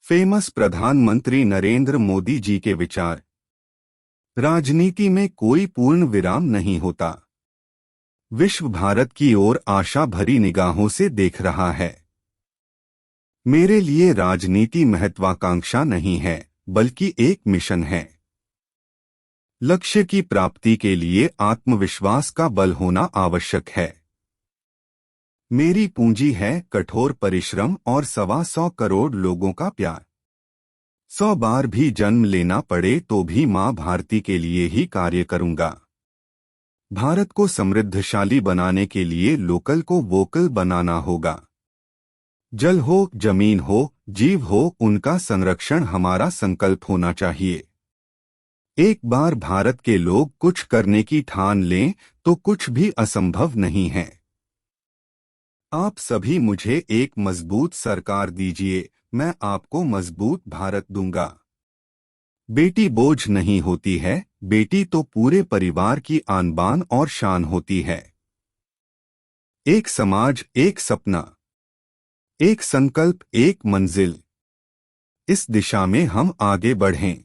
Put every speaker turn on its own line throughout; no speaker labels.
Famous प्रधानमंत्री नरेंद्र मोदी जी के विचार। राजनीति में कोई पूर्ण विराम नहीं होता। विश्व भारत की ओर आशा भरी निगाहों से देख रहा है। मेरे लिए राजनीति महत्वाकांक्षा नहीं है, बल्कि एक मिशन है। लक्ष्य की प्राप्ति के लिए आत्मविश्वास का बल होना आवश्यक है। मेरी पूंजी है कठोर परिश्रम और 125 करोड़ लोगों का प्यार। 100 बार भी जन्म लेना पड़े तो भी मां भारती के लिए ही कार्य करूंगा। भारत को समृद्धशाली बनाने के लिए लोकल को वोकल बनाना होगा। जल हो, जमीन हो, जीव हो, उनका संरक्षण हमारा संकल्प होना चाहिए। एक बार भारत के लोग कुछ करने की ठान लें तो कुछ भी असंभव नहीं है। आप सभी मुझे एक मजबूत सरकार दीजिए, मैं आपको मजबूत भारत दूंगा। बेटी बोझ नहीं होती है, बेटी तो पूरे परिवार की आन बान और शान होती है। एक समाज, एक सपना, एक संकल्प, एक मंजिल। इस दिशा में हम आगे बढ़ें।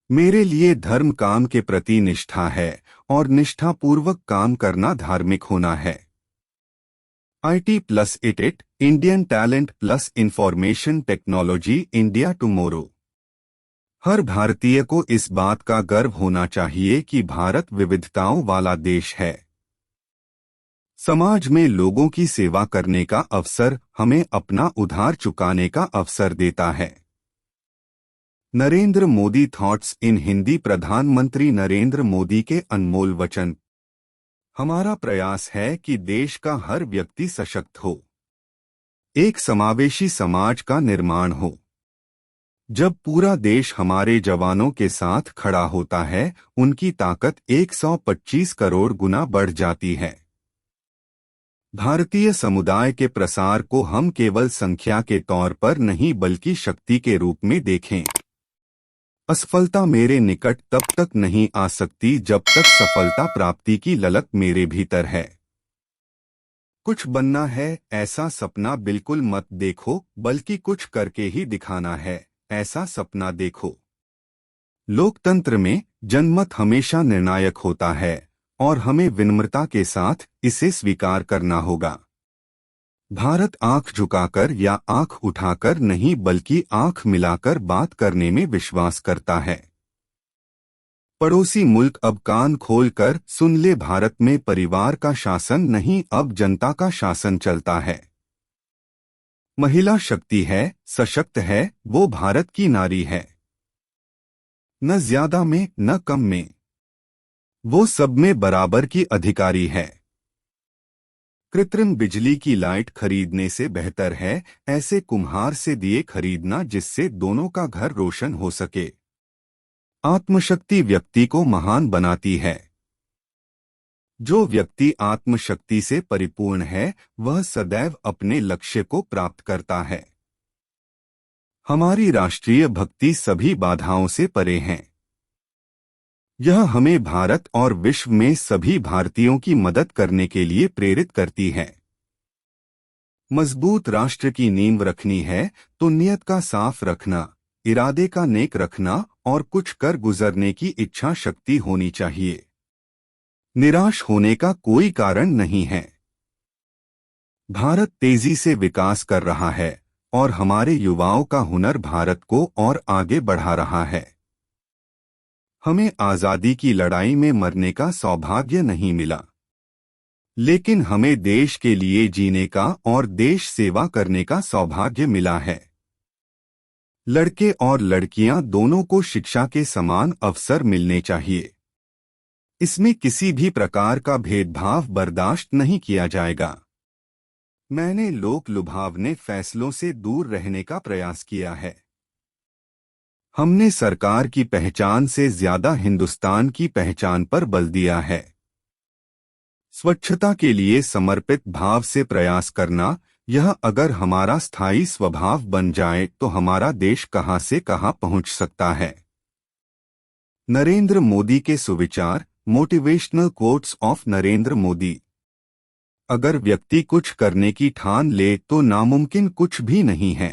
मेरे लिए धर्म काम के प्रति निष्ठा है और निष्ठापूर्वक काम करना धार्मिक होना है। IT plus it Indian talent plus information technology India tomorrow. हर भारतीय को इस बात का गर्व होना चाहिए कि भारत विविधताओं वाला देश है। समाज में लोगों की सेवा करने का अवसर हमें अपना उधार चुकाने का अवसर देता है। Narendra Modi thoughts in Hindi. प्रधानमंत्री नरेंद्र मोदी के अनमोल वचन। हमारा प्रयास है कि देश का हर व्यक्ति सशक्त हो, एक समावेशी समाज का निर्माण हो। जब पूरा देश हमारे जवानों के साथ खड़ा होता है, उनकी ताकत 125 करोड़ गुना बढ़ जाती है। भारतीय समुदाय के प्रसार को हम केवल संख्या के तौर पर नहीं बल्कि शक्ति के रूप में देखें। असफलता मेरे निकट तब तक नहीं आ सकती जब तक सफलता प्राप्ति की ललक मेरे भीतर है। कुछ बनना है ऐसा सपना बिल्कुल मत देखो, बल्कि कुछ करके ही दिखाना है ऐसा सपना देखो। लोकतंत्र में जनमत हमेशा निर्णायक होता है और हमें विनम्रता के साथ इसे स्वीकार करना होगा। भारत आंख झुकाकर या आंख उठाकर नहीं बल्कि आंख मिलाकर बात करने में विश्वास करता है। पड़ोसी मुल्क अब कान खोलकर सुन ले, भारत में परिवार का शासन नहीं अब जनता का शासन चलता है। महिला शक्ति है, सशक्त है, वो भारत की नारी है। न ज्यादा में न कम में, वो सब में बराबर की अधिकारी है। कृत्रिम बिजली की लाइट खरीदने से बेहतर है ऐसे कुम्हार से दिए खरीदना जिससे दोनों का घर रोशन हो सके। आत्मशक्ति व्यक्ति को महान बनाती है। जो व्यक्ति आत्मशक्ति से परिपूर्ण है वह सदैव अपने लक्ष्य को प्राप्त करता है। हमारी राष्ट्रीय भक्ति सभी बाधाओं से परे है। यह हमें भारत और विश्व में सभी भारतीयों की मदद करने के लिए प्रेरित करती है। मजबूत राष्ट्र की नींव रखनी है तो नियत का साफ रखना, इरादे का नेक रखना और कुछ कर गुजरने की इच्छा शक्ति होनी चाहिए। निराश होने का कोई कारण नहीं है। भारत तेजी से विकास कर रहा है और हमारे युवाओं का हुनर भारत को और आगे बढ़ा रहा है। हमें आजादी की लड़ाई में मरने का सौभाग्य नहीं मिला, लेकिन हमें देश के लिए जीने का और देश सेवा करने का सौभाग्य मिला है। लड़के और लड़कियां दोनों को शिक्षा के समान अवसर मिलने चाहिए। इसमें किसी भी प्रकार का भेदभाव बर्दाश्त नहीं किया जाएगा। मैंने लोक लुभावने फैसलों से दूर रहने का प्रयास किया है। हमने सरकार की पहचान से ज्यादा हिंदुस्तान की पहचान पर बल दिया है। स्वच्छता के लिए समर्पित भाव से प्रयास करना, यह अगर हमारा स्थायी स्वभाव बन जाए तो हमारा देश कहां से कहां पहुंच सकता है। नरेंद्र मोदी के सुविचार। Motivational quotes of Narendra Modi. अगर व्यक्ति कुछ करने की ठान ले तो नामुमकिन कुछ भी नहीं है।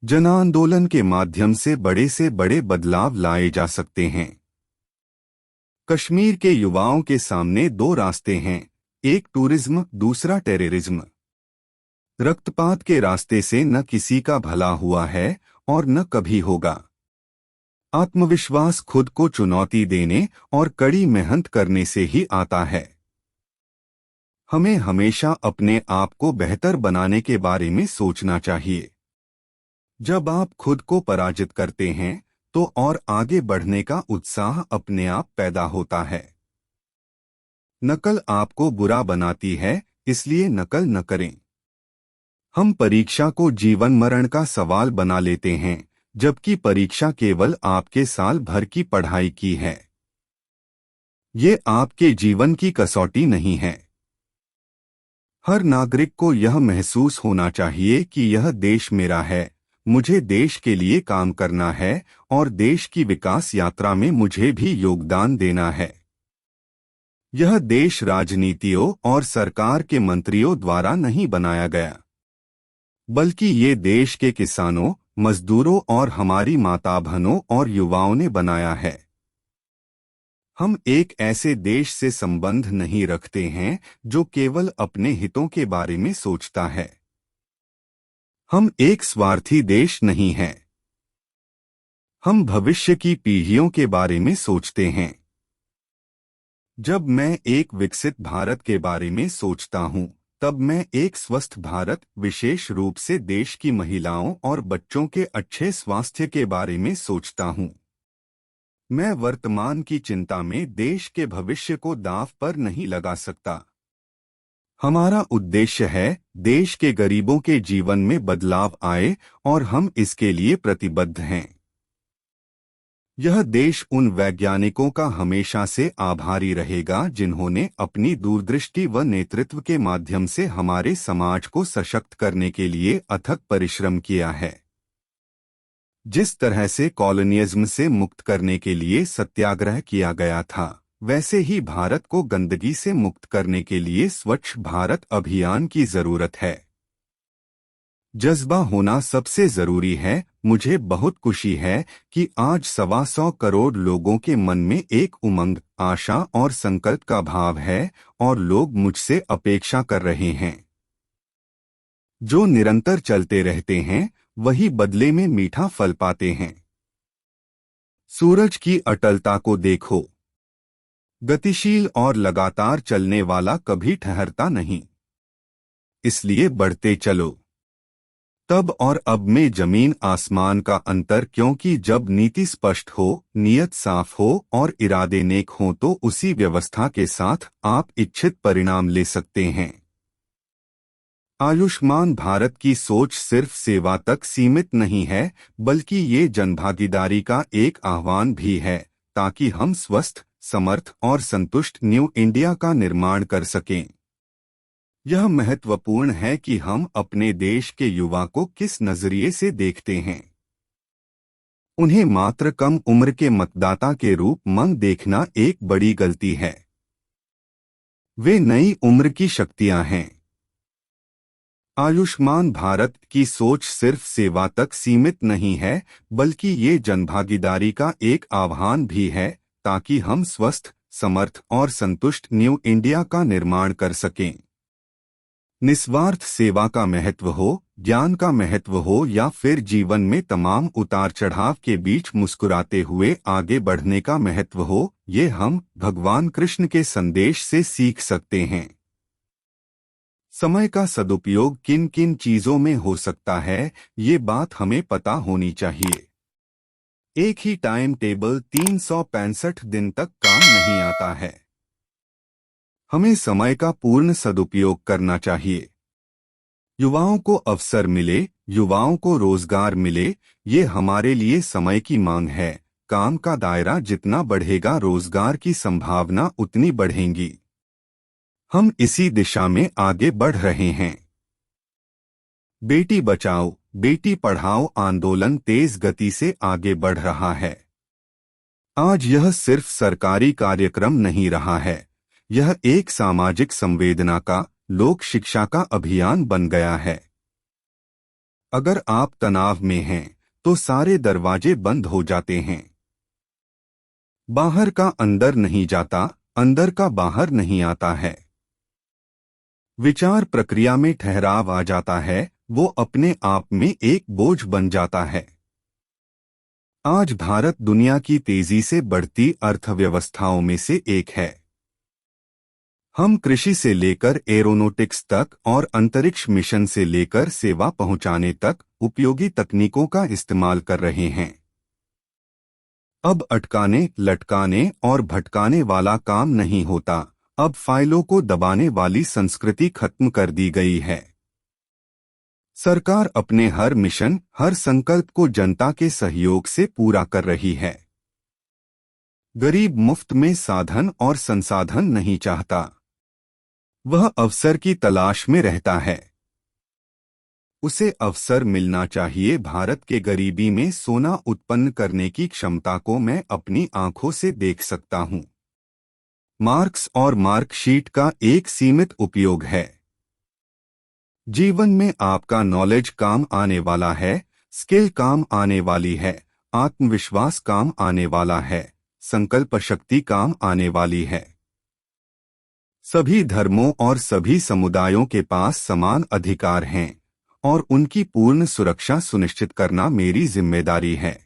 जन आंदोलन के माध्यम से बड़े बदलाव लाए जा सकते हैं। कश्मीर के युवाओं के सामने दो रास्ते हैं, एक टूरिज्म, दूसरा टेररिज्म। रक्तपात के रास्ते से न किसी का भला हुआ है और न कभी होगा। आत्मविश्वास खुद को चुनौती देने और कड़ी मेहनत करने से ही आता है। हमें हमेशा अपने आप को बेहतर बनाने के बारे में सोचना चाहिए। जब आप खुद को पराजित करते हैं तो और आगे बढ़ने का उत्साह अपने आप पैदा होता है। नकल आपको बुरा बनाती है, इसलिए नकल न करें। हम परीक्षा को जीवन मरण का सवाल बना लेते हैं, जबकि परीक्षा केवल आपके साल भर की पढ़ाई की है। ये आपके जीवन की कसौटी नहीं है। हर नागरिक को यह महसूस होना चाहिए कि यह देश मेरा है, मुझे देश के लिए काम करना है और देश की विकास यात्रा में मुझे भी योगदान देना है। यह देश राजनीतियों और सरकार के मंत्रियों द्वारा नहीं बनाया गया, बल्कि ये देश के किसानों, मजदूरों और हमारी माता बहनों और युवाओं ने बनाया है। हम एक ऐसे देश से संबंध नहीं रखते हैं जो केवल अपने हितों के बारे में सोचता है। हम एक स्वार्थी देश नहीं हैं। हम भविष्य की पीढ़ियों के बारे में सोचते हैं। जब मैं एक विकसित भारत के बारे में सोचता हूं, तब मैं एक स्वस्थ भारत, विशेष रूप से देश की महिलाओं और बच्चों के अच्छे स्वास्थ्य के बारे में सोचता हूं। मैं वर्तमान की चिंता में देश के भविष्य को दांव पर नहीं लगा सकता। हमारा उद्देश्य है देश के गरीबों के जीवन में बदलाव आए और हम इसके लिए प्रतिबद्ध हैं। यह देश उन वैज्ञानिकों का हमेशा से आभारी रहेगा जिन्होंने अपनी दूरदृष्टि व नेतृत्व के माध्यम से हमारे समाज को सशक्त करने के लिए अथक परिश्रम किया है। जिस तरह से कॉलोनियज्म से मुक्त करने के लिए सत्याग्रह किया गया था, वैसे ही भारत को गंदगी से मुक्त करने के लिए स्वच्छ भारत अभियान की जरूरत है। जज्बा होना सबसे जरूरी है। मुझे बहुत खुशी है कि आज 125 करोड़ लोगों के मन में एक उमंग, आशा और संकल्प का भाव है और लोग मुझसे अपेक्षा कर रहे हैं। जो निरंतर चलते रहते हैं वही बदले में मीठा फल पाते हैं। सूरज की अटलता को देखो। गतिशील और लगातार चलने वाला कभी ठहरता नहीं। इसलिए बढ़ते चलो। तब और अब में जमीन आसमान का अंतर, क्योंकि जब नीति स्पष्ट हो, नियत साफ हो और इरादे नेक हों तो उसी व्यवस्था के साथ आप इच्छित परिणाम ले सकते हैं। आयुष्मान भारत की सोच सिर्फ सेवा तक सीमित नहीं है, बल्कि ये जनभागीदारी का एक आह्वान भी है, ताकि हम स्वस्थ, समर्थ और संतुष्ट न्यू इंडिया का निर्माण कर सकें। यह महत्वपूर्ण है कि हम अपने देश के युवा को किस नजरिए से देखते हैं। उन्हें मात्र कम उम्र के मतदाता के रूप में देखना एक बड़ी गलती है। वे नई उम्र की शक्तियां हैं। आयुष्मान भारत की सोच सिर्फ सेवा तक सीमित नहीं है, बल्कि ये जनभागीदारी का एक आह्वान भी है, ताकि हम स्वस्थ, समर्थ और संतुष्ट न्यू इंडिया का निर्माण कर सकें। निस्वार्थ सेवा का महत्व हो, ज्ञान का महत्व हो या फिर जीवन में तमाम उतार चढ़ाव के बीच मुस्कुराते हुए आगे बढ़ने का महत्व हो, ये हम भगवान कृष्ण के संदेश से सीख सकते हैं। समय का सदुपयोग किन किन चीजों में हो सकता है, ये बात हमें पता होनी चाहिए। एक ही टाइम टेबल 365 दिन तक काम नहीं आता है। हमें समय का पूर्ण सदुपयोग करना चाहिए। युवाओं को अवसर मिले, युवाओं को रोजगार मिले, ये हमारे लिए समय की मांग है। काम का दायरा जितना बढ़ेगा, रोजगार की संभावना उतनी बढ़ेंगी। हम इसी दिशा में आगे बढ़ रहे हैं। बेटी बचाओ, बेटी पढ़ाओ आंदोलन तेज गति से आगे बढ़ रहा है। आज यह सिर्फ सरकारी कार्यक्रम नहीं रहा है, यह एक सामाजिक संवेदना का, लोक शिक्षा का अभियान बन गया है। अगर आप तनाव में हैं तो सारे दरवाजे बंद हो जाते हैं। बाहर का अंदर नहीं जाता, अंदर का बाहर नहीं आता है। विचार प्रक्रिया में ठहराव आ जाता है, वो अपने आप में एक बोझ बन जाता है। आज भारत दुनिया की तेजी से बढ़ती अर्थव्यवस्थाओं में से एक है। हम कृषि से लेकर एरोनॉटिक्स तक और अंतरिक्ष मिशन से लेकर सेवा पहुंचाने तक उपयोगी तकनीकों का इस्तेमाल कर रहे हैं। अब अटकाने, लटकाने और भटकाने वाला काम नहीं होता। अब फाइलों को दबाने वाली संस्कृति खत्म कर दी गई है। सरकार अपने हर मिशन, हर संकल्प को जनता के सहयोग से पूरा कर रही है। गरीब मुफ्त में साधन और संसाधन नहीं चाहता, वह अवसर की तलाश में रहता है। उसे अवसर मिलना चाहिए। भारत के गरीबी में सोना उत्पन्न करने की क्षमता को मैं अपनी आंखों से देख सकता हूं। मार्क्स और मार्कशीट का एक सीमित उपयोग है। जीवन में आपका नॉलेज काम आने वाला है, स्किल काम आने वाली है, आत्मविश्वास काम आने वाला है, संकल्प शक्ति काम आने वाली है। सभी धर्मों और सभी समुदायों के पास समान अधिकार हैं और उनकी पूर्ण सुरक्षा सुनिश्चित करना मेरी जिम्मेदारी है।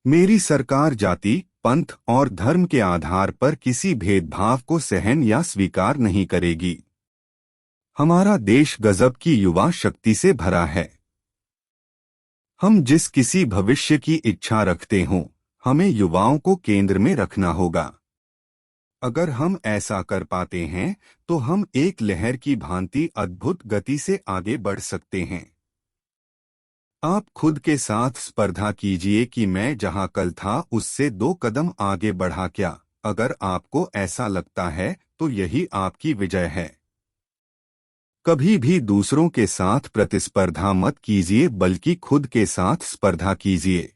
मेरी सरकार जाति, पंथ और धर्म के आधार पर किसी भेदभाव को सहन या स्वीकार नहीं करेगी। हमारा देश गजब की युवा शक्ति से भरा है। हम जिस किसी भविष्य की इच्छा रखते हों, हमें युवाओं को केंद्र में रखना होगा। अगर हम ऐसा कर पाते हैं तो हम एक लहर की भांति अद्भुत गति से आगे बढ़ सकते हैं। आप खुद के साथ स्पर्धा कीजिए कि मैं जहां कल था उससे 2 कदम आगे बढ़ा क्या। अगर आपको ऐसा लगता है तो यही आपकी विजय है। कभी भी दूसरों के साथ प्रतिस्पर्धा मत कीजिए, बल्कि खुद के साथ स्पर्धा कीजिए।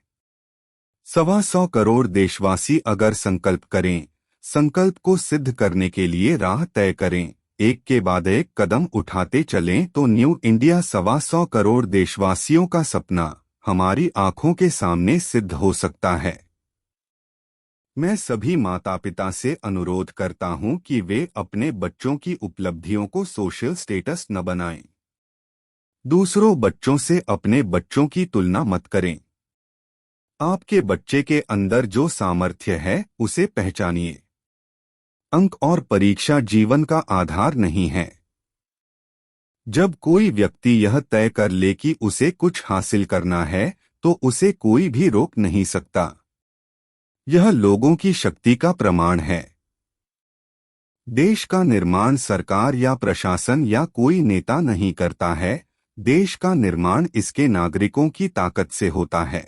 125 करोड़ देशवासी अगर संकल्प करें, संकल्प को सिद्ध करने के लिए राह तय करें, एक के बाद एक कदम उठाते चलें, तो न्यू इंडिया 125 करोड़ देशवासियों का सपना हमारी आंखों के सामने सिद्ध हो सकता है। मैं सभी माता पिता से अनुरोध करता हूं कि वे अपने बच्चों की उपलब्धियों को सोशल स्टेटस न बनाएं। दूसरों बच्चों से अपने बच्चों की तुलना मत करें। आपके बच्चे के अंदर जो सामर्थ्य है उसे पहचानिए। अंक और परीक्षा जीवन का आधार नहीं है। जब कोई व्यक्ति यह तय कर ले कि उसे कुछ हासिल करना है तो उसे कोई भी रोक नहीं सकता। यह लोगों की शक्ति का प्रमाण है। देश का निर्माण सरकार या प्रशासन या कोई नेता नहीं करता है। देश का निर्माण इसके नागरिकों की ताकत से होता है।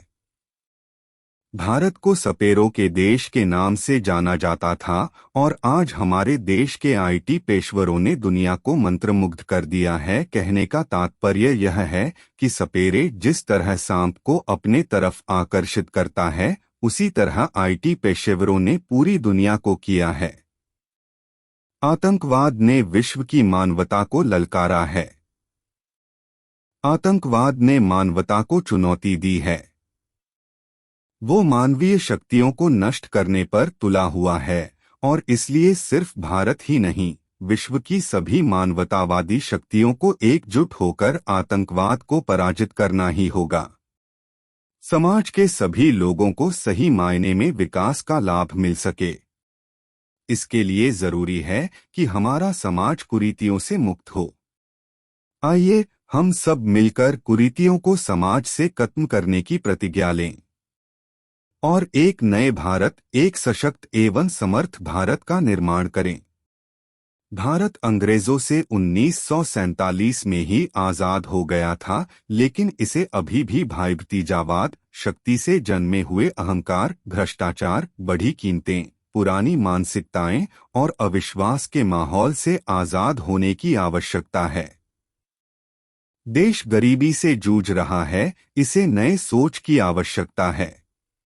भारत को सपेरों के देश के नाम से जाना जाता था और आज हमारे देश के आईटी पेशवरों ने दुनिया को मंत्रमुग्ध कर दिया है। कहने का तात्पर्य यह है कि सपेरे जिस तरह सांप को अपने तरफ आकर्षित करता है, उसी तरह आईटी पेशेवरों ने पूरी दुनिया को किया है। आतंकवाद ने विश्व की मानवता को ललकारा है। आतंकवाद ने मानवता को चुनौती दी है। वो मानवीय शक्तियों को नष्ट करने पर तुला हुआ है और इसलिए सिर्फ भारत ही नहीं, विश्व की सभी मानवतावादी शक्तियों को एकजुट होकर आतंकवाद को पराजित करना ही होगा। समाज के सभी लोगों को सही मायने में विकास का लाभ मिल सके। इसके लिए जरूरी है कि हमारा समाज कुरीतियों से मुक्त हो। आइए हम सब मिलकर कुरीतियों को समाज से खत्म करने की प्रतिज्ञा लें और एक नए भारत, एक सशक्त एवं समर्थ भारत का निर्माण करें। भारत अंग्रेजों से 1947 में ही आजाद हो गया था, लेकिन इसे अभी भी भतीजावाद, शक्ति से जन्मे हुए अहंकार, भ्रष्टाचार, बढ़ी कीमतें, पुरानी मानसिकताएं और अविश्वास के माहौल से आजाद होने की आवश्यकता है। देश गरीबी से जूझ रहा है, इसे नए सोच की आवश्यकता है।